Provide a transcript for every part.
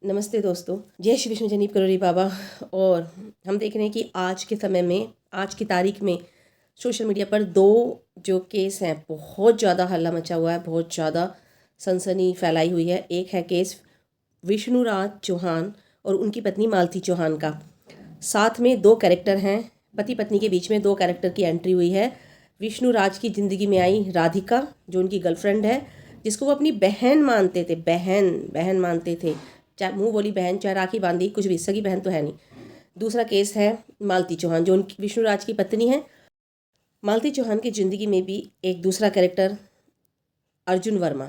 नमस्ते दोस्तों, जय श्री विष्णु जनीप करोरी बाबा। और हम देख रहे हैं कि आज के समय में, आज की तारीख में सोशल मीडिया पर दो जो केस हैं, बहुत ज़्यादा हल्ला मचा हुआ है, बहुत ज़्यादा सनसनी फैलाई हुई है। एक है केस विष्णुराज चौहान और उनकी पत्नी मालती चौहान का। साथ में दो कैरेक्टर हैं, पति पत्नी के बीच में दो कैरेक्टर की एंट्री हुई है। विष्णुराज की ज़िंदगी में आई राधिका, जो उनकी गर्लफ्रेंड है, जिसको वो अपनी बहन मानते थे, बहन मानते थे, चाहे मुँह बोली बहन, चाहे राखी बांधी, कुछ भी, सगी बहन तो है नहीं। दूसरा केस है मालती चौहान, जो उनकी विष्णुराज की पत्नी है। मालती चौहान की ज़िंदगी में भी एक दूसरा कैरेक्टर अर्जुन वर्मा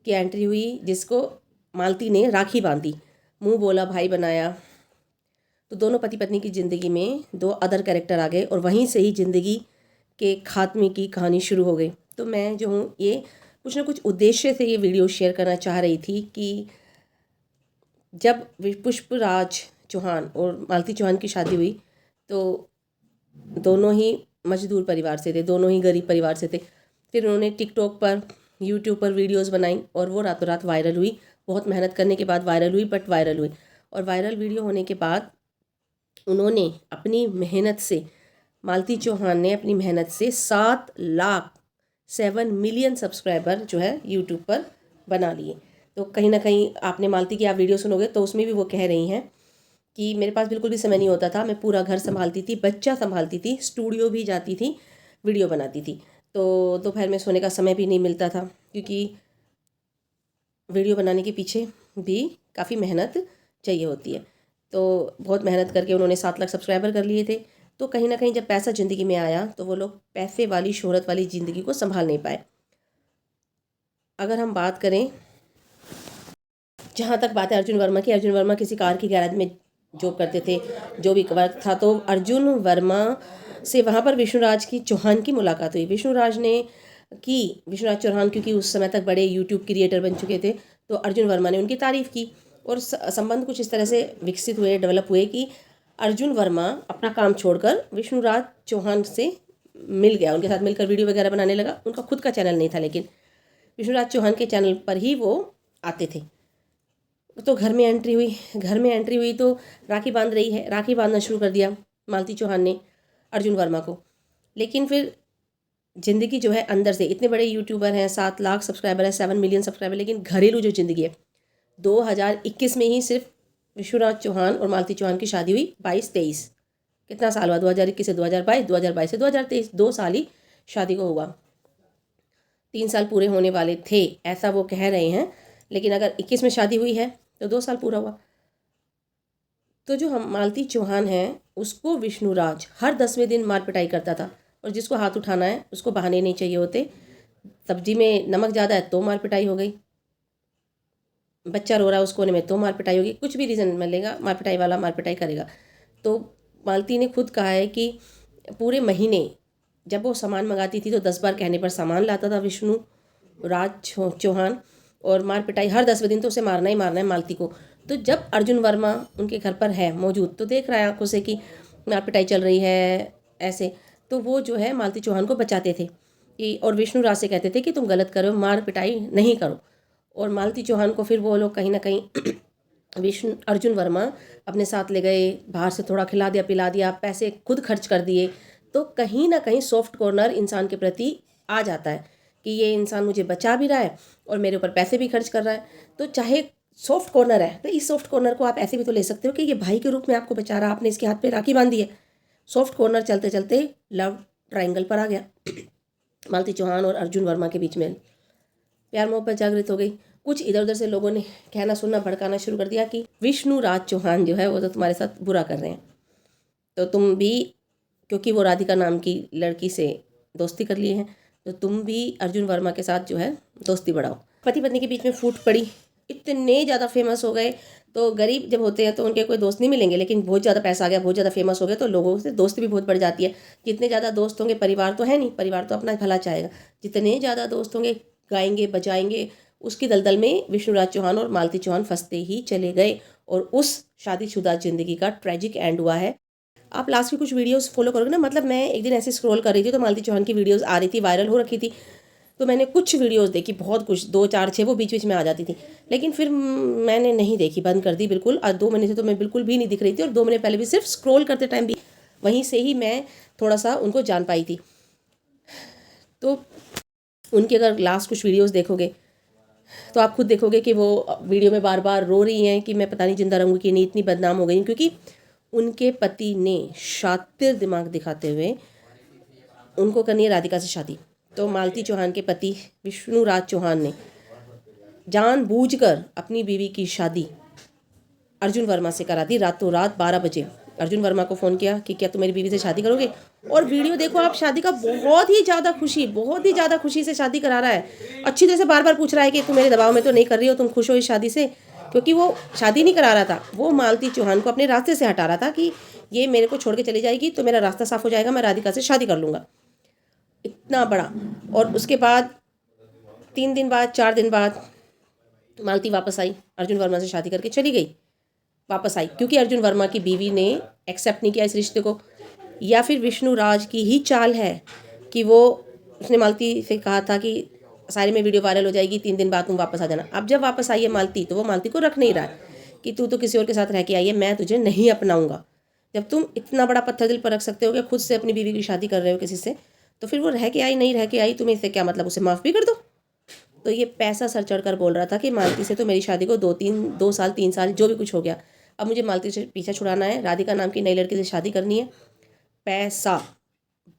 की एंट्री हुई, जिसको मालती ने राखी बांधी, मुँह बोला भाई बनाया। तो दोनों पति पत्नी की ज़िंदगी में दो अदर कैरेक्टर आ गए और वहीं से ही ज़िंदगी के खात्मे की कहानी शुरू हो गई। तो मैं जो हूँ, ये कुछ ना कुछ उद्देश्य से ये वीडियो शेयर करना चाह रही थी कि जब पुष्पराज चौहान और मालती चौहान की शादी हुई तो दोनों ही मजदूर परिवार से थे, दोनों ही गरीब परिवार से थे। फिर उन्होंने टिकटॉक पर, यूट्यूब पर वीडियोस बनाई और वो रातों रात वायरल हुई। बहुत मेहनत करने के बाद वायरल हुई, बट वायरल हुई। और वायरल वीडियो होने के बाद उन्होंने अपनी मेहनत से, मालती चौहान ने अपनी मेहनत से 7 मिलियन सब्सक्राइबर जो है यूट्यूब पर बना लिए। तो कहीं ना कहीं आपने मालती की आप वीडियो सुनोगे तो उसमें भी वो कह रही हैं कि मेरे पास बिल्कुल भी समय नहीं होता था, मैं पूरा घर संभालती थी, बच्चा संभालती थी, स्टूडियो भी जाती थी, वीडियो बनाती थी, तो दोपहर में सोने का समय भी नहीं मिलता था, क्योंकि वीडियो बनाने के पीछे भी काफ़ी मेहनत चाहिए होती है। तो बहुत मेहनत करके उन्होंने 7 लाख सब्सक्राइबर कर लिए थे। तो कहीं ना कहीं जब पैसा ज़िंदगी में आया तो वो लोग पैसे वाली, शोहरत वाली ज़िंदगी को संभाल नहीं पाए। अगर हम बात करें, जहाँ तक बात है अर्जुन वर्मा की, अर्जुन वर्मा किसी कार की गैराज में जॉब करते थे, जो भी वर्क था, तो अर्जुन वर्मा से वहाँ पर विष्णुराज की चौहान की मुलाकात हुई। विष्णुराज चौहान क्योंकि उस समय तक बड़े यूट्यूब क्रिएटर बन चुके थे, तो अर्जुन वर्मा ने उनकी तारीफ़ की और संबंध कुछ इस तरह से विकसित हुए, डेवलप हुए कि अर्जुन वर्मा अपना काम छोड़कर विष्णुराज चौहान से मिल गया, उनके साथ मिलकर वीडियो वगैरह बनाने लगा। उनका खुद का चैनल नहीं था, लेकिन विष्णुराज चौहान के चैनल पर ही वो आते थे। तो घर में एंट्री हुई तो राखी बांध रही है, राखी बांधना शुरू कर दिया मालती चौहान ने अर्जुन वर्मा को। लेकिन फिर ज़िंदगी जो है अंदर से, इतने बड़े यूट्यूबर हैं, 7 लाख सब्सक्राइबर है, 7 मिलियन सब्सक्राइबर, लेकिन घरेलू जो ज़िंदगी है, 2021 में ही सिर्फ विश्वनाथ चौहान और मालती चौहान की शादी हुई। 22-23 कितना साल हुआ, 2021 से 2022, 2022 से 2023, 2 साल ही शादी को हुआ। 3 साल पूरे होने वाले थे, ऐसा वो कह रहे हैं, लेकिन अगर 21 में शादी हुई है तो 2 साल पूरा हुआ। तो जो हम मालती चौहान हैं, उसको विष्णुराज हर 10वें दिन मार पिटाई करता था, और जिसको हाथ उठाना है उसको बहाने नहीं चाहिए होते। सब्जी में नमक ज़्यादा है तो मार पिटाई हो गई, बच्चा रो रहा है उसको कोने में तो मार पिटाई होगी, कुछ भी रीज़न मिलेगा, मार पिटाई वाला मार पिटाई करेगा। तो मालती ने खुद कहा है कि पूरे महीने जब वो सामान मंगाती थी तो 10 बार कहने पर सामान लाता था विष्णु राज चौहान, और मार पिटाई हर 10वें दिन तो उसे मारना ही मारना है मालती को। तो जब अर्जुन वर्मा उनके घर पर है मौजूद, तो देख रहा है आंखों से कि मार पिटाई चल रही है ऐसे, तो वो जो है मालती चौहान को बचाते थे कि, और विष्णु राज से कहते थे कि तुम गलत करो, मार पिटाई नहीं करो। और मालती चौहान को फिर वो लोग कहीं ना कहीं अर्जुन वर्मा अपने साथ ले गए, बाहर से थोड़ा खिला दिया, पिला दिया, पैसे खुद खर्च कर दिए। तो कहीं ना कहीं सॉफ्ट कॉर्नर इंसान के प्रति आ जाता है कि ये इंसान मुझे बचा भी रहा है और मेरे ऊपर पैसे भी खर्च कर रहा है। तो चाहे सॉफ्ट कॉर्नर है, तो इस सॉफ्ट कॉर्नर को आप ऐसे भी तो ले सकते हो कि ये भाई के रूप में आपको बचा रहा, आपने इसके हाथ पे राखी बांधी है। सॉफ्ट कॉर्नर चलते चलते लव ट्रायंगल पर आ गया, मालती चौहान और अर्जुन वर्मा के बीच में प्यार मोहब्बत जागृत हो गई। कुछ इधर उधर से लोगों ने कहना सुनना भड़काना शुरू कर दिया कि विष्णु राज चौहान जो है वो तो तुम्हारे साथ बुरा कर रहे हैं, तो तुम भी, क्योंकि वो राधिका नाम की लड़की से दोस्ती कर लिए हैं, तो तुम भी अर्जुन वर्मा के साथ जो है दोस्ती बढ़ाओ। पति पत्नी के बीच में फूट पड़ी, इतने ज़्यादा फेमस हो गए। तो गरीब जब होते हैं तो उनके कोई दोस्त नहीं मिलेंगे, लेकिन बहुत ज़्यादा पैसा आ गया, बहुत ज़्यादा फेमस हो गया, तो लोगों से दोस्ती भी बहुत बढ़ जाती है। जितने ज़्यादा दोस्त होंगे, परिवार तो है नहीं, परिवार तो अपना भला चाहेगा, जितने ज़्यादा दोस्त होंगे गाएंगे बजाएंगे, उसकी दलदल में विष्णुराज चौहान और मालती चौहान फंसते ही चले गए, और उस शादीशुदा जिंदगी का ट्रेजिक एंड हुआ है। आप लास्ट की कुछ वीडियोस फॉलो करोगे ना, मतलब मैं एक दिन ऐसे स्क्रॉल कर रही थी तो मालती चौहान की वीडियोस आ रही थी, वायरल हो रखी थी, तो मैंने कुछ वीडियोस देखी, बहुत कुछ, 2 4 6 वो बीच बीच में आ जाती थी, लेकिन फिर मैंने नहीं देखी, बंद कर दी बिल्कुल। और 2 महीने से तो मैं बिल्कुल भी नहीं दिख रही थी, और 2 महीने पहले भी सिर्फ स्क्रॉल करते टाइम भी वहीं से ही मैं थोड़ा सा उनको जान पाई थी। तो उनके अगर लास्ट कुछ वीडियोस देखोगे तो आप खुद देखोगे कि वो वीडियो में बार बार रो रही हैं कि मैं पता नहीं जिंदा रहूँगी कि नहीं, इतनी बदनाम हो गई, क्योंकि उनके पति ने शातिर दिमाग दिखाते हुए उनको करनी है राधिका से शादी। तो मालती चौहान के पति विष्णुराज चौहान ने जानबूझकर अपनी बीवी की शादी अर्जुन वर्मा से करा दी रातों रात 12 बजे। अर्जुन वर्मा को फ़ोन किया कि क्या तुम मेरी बीवी से शादी करोगे, और वीडियो देखो आप शादी का, बहुत ही ज़्यादा खुशी से शादी करा रहा है। अच्छी तरह से बार बार पूछ रहा है कि तुम मेरे दबाव में तो नहीं कर रही हो, तुम खुश हो इस शादी से, क्योंकि वो शादी नहीं करा रहा था, वो मालती चौहान को अपने रास्ते से हटा रहा था कि ये मेरे को छोड़ के चली जाएगी तो मेरा रास्ता साफ हो जाएगा, मैं राधिका से शादी कर लूँगा। इतना बड़ा। और उसके बाद 3 दिन बाद 4 दिन बाद मालती वापस आई, अर्जुन वर्मा से शादी करके चली गई, वापस आई, क्योंकि अर्जुन वर्मा की बीवी ने एक्सेप्ट नहीं किया इस रिश्ते को। या फिर विष्णुराज की ही चाल है कि वो, उसने मालती से कहा था कि सारे में वीडियो वायरल हो जाएगी, 3 दिन बाद तुम वापस आ जाना। अब जब वापस आई है मालती, तो वो मालती को रख नहीं रहा है कि तू तो किसी और के साथ रह के आई है, मैं तुझे नहीं अपनाऊंगा। जब तुम इतना बड़ा पत्थर दिल पर रख सकते हो कि खुद से अपनी बीवी की शादी कर रहे हो किसी से, तो फिर वो रह के आई नहीं रह के आई, तुम्हें इससे क्या मतलब, उसे माफ़ भी कर दो। तो ये पैसा सर चढ़ कर बोल रहा था कि मालती से तो मेरी शादी को 2 साल 3 साल जो भी कुछ हो गया, अब मुझे मालती से पीछा छुड़ाना है, राधिका नाम की नई लड़की से शादी करनी है। पैसा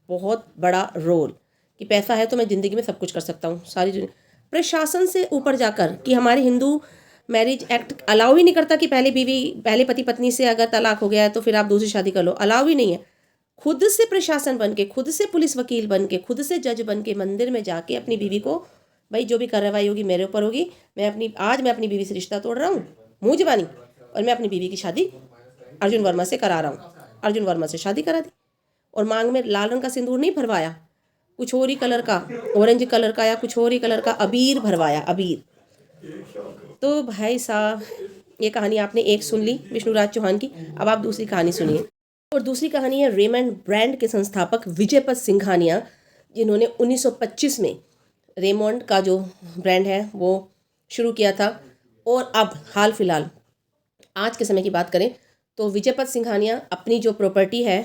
बहुत बड़ा रोल, कि पैसा है तो मैं ज़िंदगी में सब कुछ कर सकता हूँ, सारी दुनिया। प्रशासन से ऊपर जाकर, कि हमारे हिंदू मैरिज एक्ट अलाउ ही नहीं करता कि पहले पति पत्नी से अगर तलाक हो गया है तो फिर आप दूसरी शादी कर लो, अलाउ ही नहीं है। खुद से प्रशासन बन के, खुद से पुलिस वकील बन के, खुद से जज बन के मंदिर में जाके अपनी बीवी को, भाई जो भी कार्रवाई होगी मेरे ऊपर होगी, आज मैं अपनी बीवी से रिश्ता तोड़ रहा हूँ मुँह जबानी, और मैं अपनी बीवी की शादी अर्जुन वर्मा से करा रहा हूँ। अर्जुन वर्मा से शादी करा दी, और मांग में लाल रंग का सिंदूर नहीं भरवाया, कुछ और ही कलर का, ऑरेंज कलर का या कुछ और ही कलर का अबीर भरवाया, अबीर। तो भाई साहब, ये कहानी आपने एक सुन ली विष्णुराज चौहान की, अब आप दूसरी कहानी सुनिए। और दूसरी कहानी है रेमंड ब्रांड के संस्थापक विजयपत सिंघानिया, जिन्होंने 1925 में रेमंड का जो ब्रांड है वो शुरू किया था। और अब हाल फिलहाल आज के समय की बात करें तो विजयपत सिंघानिया अपनी जो प्रॉपर्टी है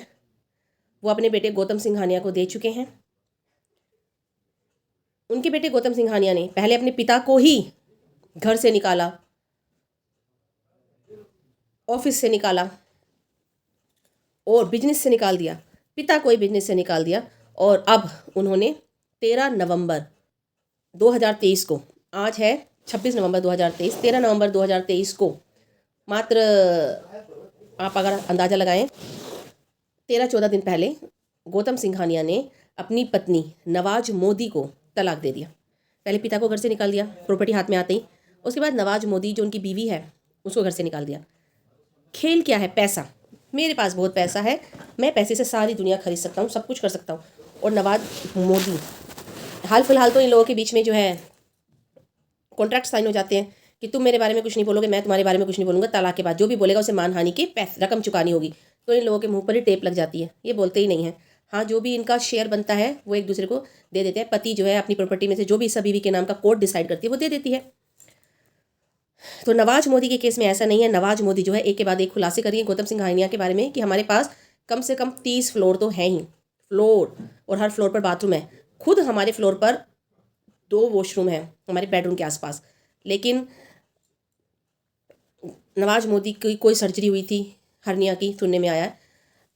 वो अपने बेटे गौतम सिंघानिया को दे चुके हैं। उनके बेटे गौतम सिंघानिया ने पहले अपने पिता को ही घर से निकाला, ऑफिस से निकाला और बिजनेस से निकाल दिया, पिता को ही बिजनेस से निकाल दिया। और अब उन्होंने 13 नवंबर 2023 को, आज है 26 नवंबर 2023, 13 नवंबर 2023 को, मात्र आप अगर अंदाज़ा लगाएं 13-14 दिन पहले गौतम सिंघानिया ने अपनी पत्नी नवाज मोदी को तलाक दे दिया। पहले पिता को घर से निकाल दिया प्रॉपर्टी हाथ में आते ही, उसके बाद नवाज मोदी जो उनकी बीवी है उसको घर से निकाल दिया। खेल क्या है? पैसा। मेरे पास बहुत पैसा है, मैं पैसे से सारी दुनिया खरीद सकता हूँ, सब कुछ कर सकता हूँ। और नवाज मोदी, हाल फिलहाल तो इन लोगों के बीच में जो है कॉन्ट्रैक्ट साइन हो जाते हैं कि तुम मेरे बारे में कुछ नहीं बोलोगे, मैं तुम्हारे बारे में कुछ नहीं बोलूँगा, तलाक के बाद जो भी बोलेगा उसे मानहानि की रकम चुकानी होगी। तो इन लोगों के मुंह पर ही टेप लग जाती है, ये बोलते ही नहीं है। हाँ, जो भी इनका शेयर बनता है वो एक दूसरे को दे देते हैं। पति जो है अपनी प्रॉपर्टी में से जो भी हिस्सा बीवी के नाम का कोर्ट डिसाइड करती है वो दे देती है। तो नवाज मोदी के केस में ऐसा नहीं है। नवाज मोदी जो है एक के बाद एक खुलासे करिए गौतम सिंघानिया के बारे में कि हमारे पास कम से कम 30 फ्लोर तो हैं ही, फ्लोर, और हर फ्लोर पर बाथरूम है। खुद हमारे फ्लोर पर 2 वॉशरूम हैं हमारे बेडरूम के आसपास। लेकिन नवाज मोदी की कोई सर्जरी हुई थी हर्निया की, सुनने में आया,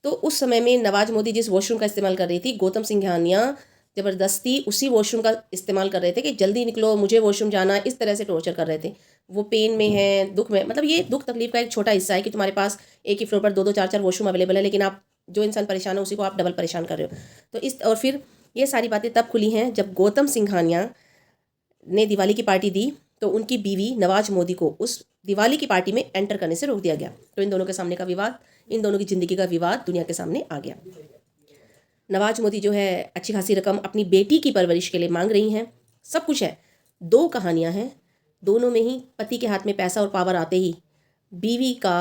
तो उस समय में नवाज मोदी जिस वॉशरूम का इस्तेमाल कर रही थी, गौतम सिंघानिया ज़बरदस्ती उसी वॉशरूम का इस्तेमाल कर रहे थे कि जल्दी निकलो, मुझे वॉशरूम जाना, इस तरह से टॉर्चर कर रहे थे। वो पेन में है, दुख में, मतलब ये दुख तकलीफ का एक छोटा हिस्सा है कि तुम्हारे पास एक ही फ्लोर पर 2-2 4-4 वॉशरूम अवेलेबल है, लेकिन आप जो इंसान परेशान है उसी को आप डबल परेशान कर रहे हो। तो इस, और फिर ये सारी बातें तब खुली हैं जब गौतम सिंघानिया ने दिवाली की पार्टी दी तो उनकी बीवी नवाज मोदी को उस दिवाली की पार्टी में एंटर करने से रोक दिया गया। तो इन दोनों के सामने का विवाद, इन दोनों की ज़िंदगी का विवाद दुनिया के सामने आ गया। नवाज मोदी जो है अच्छी खासी रकम अपनी बेटी की परवरिश के लिए मांग रही हैं, सब कुछ है। 2 कहानियां हैं, दोनों में ही पति के हाथ में पैसा और पावर आते ही बीवी का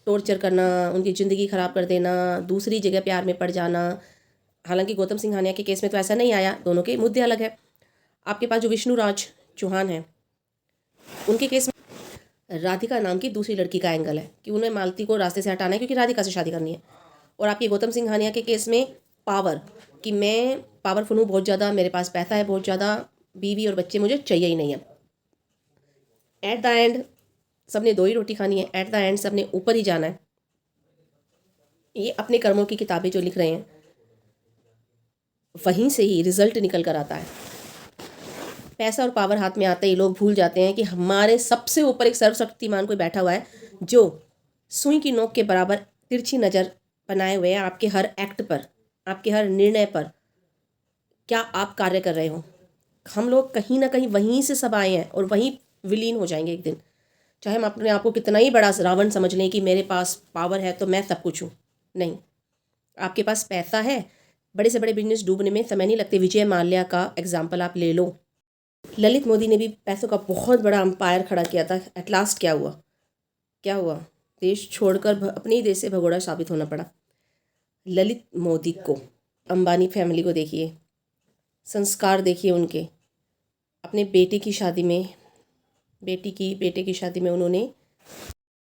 टॉर्चर करना, उनकी ज़िंदगी ख़राब कर देना, दूसरी जगह प्यार में पड़ जाना। हालांकि गौतम सिंघानिया के केस में तो ऐसा नहीं आया, दोनों के मुद्दे अलग है। आपके पास जो विष्णुराज चौहान हैं, उनके केस में राधिका नाम की दूसरी लड़की का एंगल है कि उन्हें मालती को रास्ते से हटाना है क्योंकि राधिका से शादी करनी है। और आपके गौतम सिंघानिया के केस में पावर, कि मैं पावरफुल हूँ बहुत ज़्यादा, मेरे पास पैसा है बहुत ज़्यादा, बीवी और बच्चे मुझे चाहिए ही नहीं है। एट द एंड सबने दो ही रोटी खानी है, एट द एंड सबने ऊपर ही जाना है। ये अपने कर्मों की किताबें जो लिख रहे हैं वहीं से ही रिजल्ट निकल कर आता है। पैसा और पावर हाथ में आते ही लोग भूल जाते हैं कि हमारे सबसे ऊपर एक सर्वशक्तिमान कोई बैठा हुआ है जो सुई की नोक के बराबर तिरछी नज़र बनाए हुए है आपके हर एक्ट पर, आपके हर निर्णय पर। क्या आप कार्य कर रहे हो? हम लोग कहीं ना कहीं वहीं से सब आए हैं और वहीं विलीन हो जाएंगे एक दिन। चाहे हम अपने आप को कितना ही बड़ा रावण समझ लें कि मेरे पास पावर है तो मैं सब कुछ हूँ, नहीं। आपके पास पैसा है, बड़े से बड़े बिजनेस डूबने में समय नहीं लगते। विजय माल्या का एग्जाम्पल आप ले लो। ललित मोदी ने भी पैसों का बहुत बड़ा अंपायर खड़ा किया था। एट लास्ट क्या हुआ? क्या हुआ? देश छोड़कर अपने ही देश से भगोड़ा साबित होना पड़ा। ललित मोदी को, अंबानी फैमिली को देखिए, संस्कार देखिए उनके। अपने बेटे की शादी में, बेटे की शादी में उन्होंने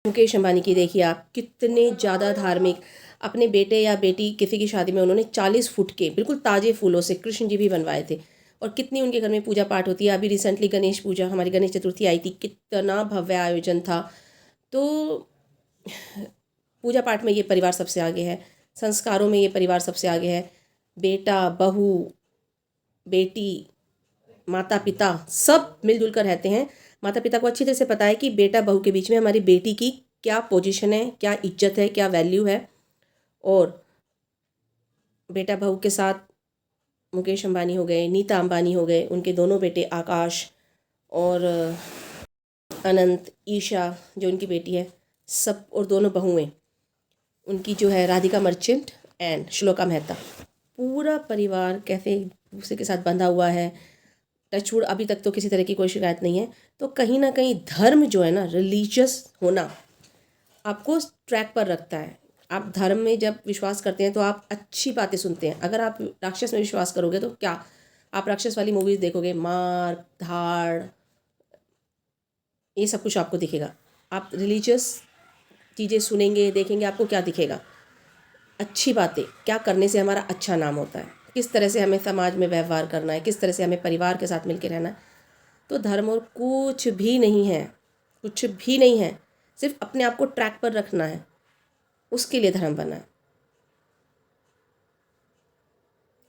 मुकेश अंबानी की देखिए आप, कितने ज़्यादा धार्मिक। अपने बेटे या बेटी किसी की शादी में उन्होंने 40 फुट के बिल्कुल ताज़े फूलों से कृष्ण जी भी बनवाए थे। और कितनी उनके घर में पूजा पाठ होती है। अभी रिसेंटली गणेश पूजा, हमारी गणेश चतुर्थी आई थी, कितना भव्य आयोजन था। तो पूजा पाठ में ये परिवार सबसे आगे है, संस्कारों में ये परिवार सबसे आगे है। बेटा, बहू, बेटी, माता पिता सब मिलजुल कर रहते हैं। माता पिता को अच्छी तरह से पता है कि बेटा बहू के बीच में हमारी बेटी की क्या पोजीशन है, क्या इज्जत है, क्या वैल्यू है। और बेटा बहू के साथ मुकेश अंबानी हो गए, नीता अंबानी हो गए, उनके दोनों बेटे आकाश और अनंत, ईशा जो उनकी बेटी है, सब, और दोनों बहुएं उनकी जो है राधिका मर्चेंट एंड श्लोका मेहता। पूरा परिवार कैसे एक दूसरे के साथ बंधा हुआ है। टचवुड अभी तक तो किसी तरह की कोई शिकायत नहीं है। तो कहीं ना कहीं धर्म जो है ना, रिलीजियस होना आपको ट्रैक पर रखता है। आप धर्म में जब विश्वास करते हैं तो आप अच्छी बातें सुनते हैं। अगर आप राक्षस में विश्वास करोगे तो क्या आप राक्षस वाली मूवीज़ देखोगे, मार धाड़, ये सब कुछ आपको दिखेगा। आप रिलीजियस चीज़ें सुनेंगे, देखेंगे, आपको क्या दिखेगा? अच्छी बातें, क्या करने से हमारा अच्छा नाम होता है, किस तरह से हमें समाज में व्यवहार करना है, किस तरह से हमें परिवार के साथ मिलकर रहना है। तो धर्म और कुछ भी नहीं है, कुछ भी नहीं है। सिर्फ अपने आप को ट्रैक पर रखना है, उसके लिए धर्म बना है।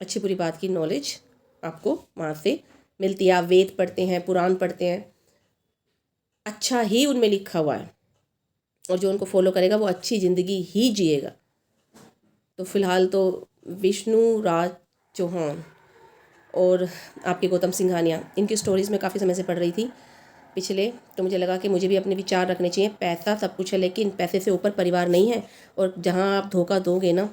अच्छी बुरी बात की नॉलेज आपको वहाँ से मिलती है। आप वेद पढ़ते हैं, पुराण पढ़ते हैं, अच्छा ही उनमें लिखा हुआ है और जो उनको फॉलो करेगा वो अच्छी ज़िंदगी ही जिएगा। तो फिलहाल तो विष्णु राज चौहान और आपके गौतम सिंघानिया, इनकी स्टोरीज़ में काफ़ी समय से पढ़ रही थी पिछले, तो मुझे लगा कि मुझे भी अपने विचार रखने चाहिए। पैसा सब कुछ है लेकिन पैसे से ऊपर परिवार नहीं है। और जहाँ आप धोखा दोगे ना,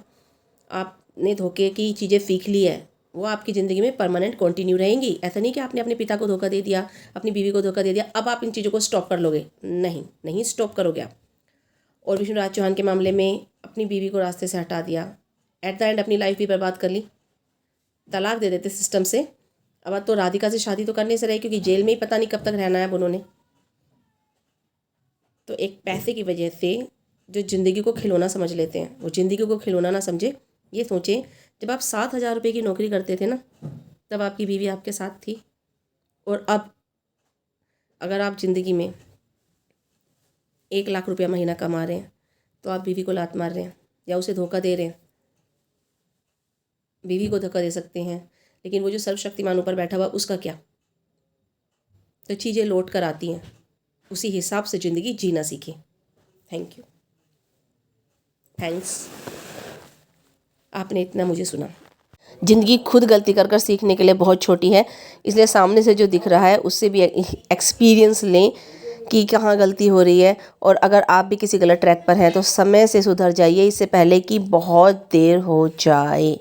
आपने धोखे की चीज़ें सीख ली है, वो आपकी ज़िंदगी में परमानेंट कंटिन्यू रहेंगी। ऐसा नहीं कि आपने अपने पिता को धोखा दे दिया, अपनी बीवी को धोखा दे दिया, अब आप इन चीज़ों को स्टॉप कर लोगे। नहीं, नहीं स्टॉप करोगे आप। और विष्णुराज चौहान के मामले में अपनी बीवी को रास्ते से हटा दिया, एट द एंड अपनी लाइफ भी बर्बाद कर ली, तलाक दे देते सिस्टम से। अब तो राधिका से शादी तो करने से रहे क्योंकि जेल में ही पता नहीं कब तक रहना है अब उन्होंने। तो एक पैसे की वजह से जो ज़िंदगी को खिलौना समझ लेते हैं, वो ज़िंदगी को खिलौना ना समझे। ये सोचें, जब आप 7,000 रुपये की नौकरी करते थे ना, तब आपकी बीवी आपके साथ थी। और अब अगर आप ज़िंदगी में 1,00,000 रुपया महीना कमा रहे हैं तो आप बीवी को लात मार रहे हैं या उसे धोखा दे रहे हैं। बीवी को धोखा दे सकते हैं लेकिन वो जो सर्वशक्तिमान ऊपर बैठा हुआ उसका क्या? तो चीज़ें लौट कर आती हैं, उसी हिसाब से ज़िंदगी जीना सीखें। थैंक यू, थैंक्स, आपने इतना मुझे सुना। ज़िंदगी खुद गलती कर कर सीखने के लिए बहुत छोटी है, इसलिए सामने से जो दिख रहा है उससे भी एक्सपीरियंस लें कि कहाँ गलती हो रही है। और अगर आप भी किसी गलत ट्रैक पर हैं तो समय से सुधर जाइए, इससे पहले कि बहुत देर हो जाए।